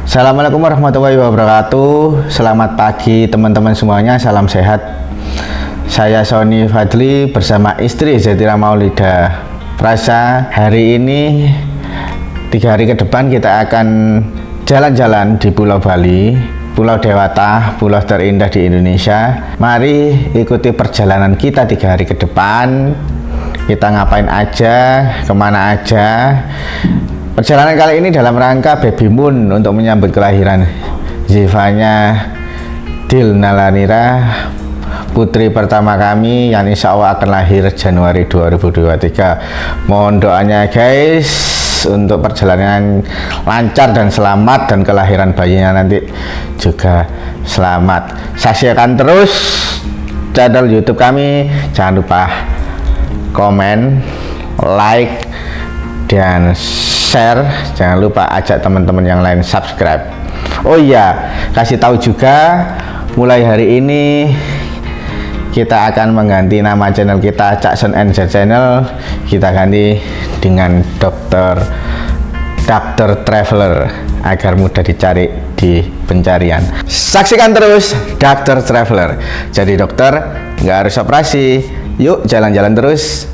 Assalamualaikum warahmatullahi wabarakatuh. Selamat pagi teman-teman semuanya. Salam sehat. Saya Sony Fadli bersama istri Zivanya Dilnalanira. Rasa hari ini 3 hari ke depan kita akan jalan-jalan di Pulau Bali, Pulau Dewata, pulau terindah di Indonesia. Mari ikuti perjalanan kita 3 hari ke depan. Kita ngapain aja, kemana aja. Perjalanan kali ini dalam rangka Babymoon untuk menyambut kelahiran Zivanya Dilnalanira, putri pertama kami yang insya Allah akan lahir Januari 2023. Mohon doanya guys untuk perjalanan lancar dan selamat, dan kelahiran bayinya nanti juga selamat. Saksikan terus channel YouTube kami. Jangan lupa komen, like, dan share. Jangan lupa ajak teman-teman yang lain subscribe. Oh iya, kasih tahu juga mulai hari ini kita akan mengganti nama channel kita, Cakson Zet Channel. Kita ganti dengan Dokter Traveler agar mudah dicari di pencarian. Saksikan terus Dokter Traveler. Jadi dokter nggak harus operasi. Yuk jalan-jalan terus.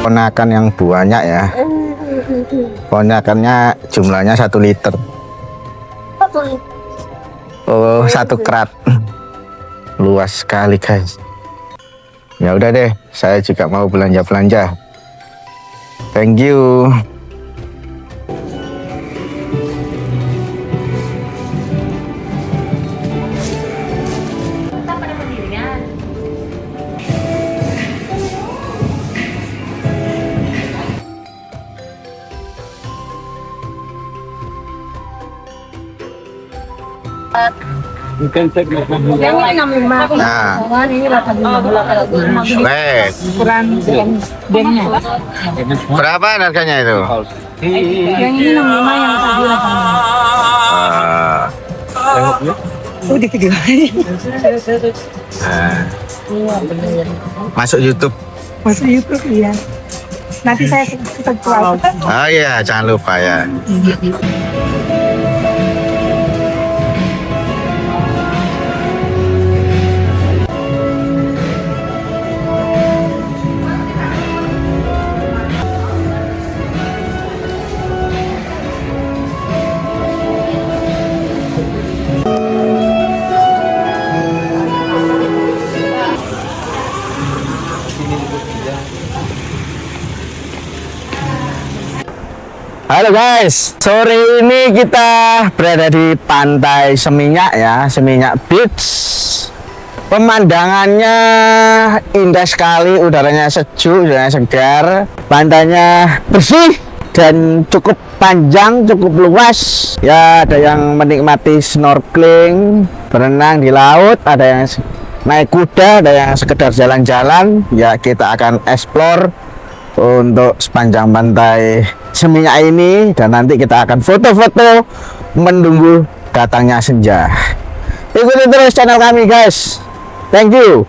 Ponakan yang banyak ya. Ponakannya jumlahnya 1 liter. Oh, 1 kerat. Luas sekali guys. Ya udah deh, saya juga mau belanja-belanja. Thank you. Yang ini 65. Nah, Ini 85. baik. Ukuran banknya. Berapa harganya itu? Yang ini 65, yang tadi 85. Udah gede. Masuk YouTube. Masuk YouTube iya. Nanti saya subscribe. Oh iya, jangan lupa ya. Halo guys, sore ini kita berada di pantai Seminyak ya, Seminyak Beach. Pemandangannya indah sekali, udaranya sejuk, udaranya segar, pantainya bersih dan cukup panjang, cukup luas. Ya, ada yang menikmati snorkeling, berenang di laut, ada yang naik kuda, ada yang sekedar jalan-jalan. Ya, kita akan explore untuk sepanjang pantai Seminyak ini, dan nanti kita akan foto-foto menunggu datangnya senja. Ikuti terus channel kami guys. Thank you.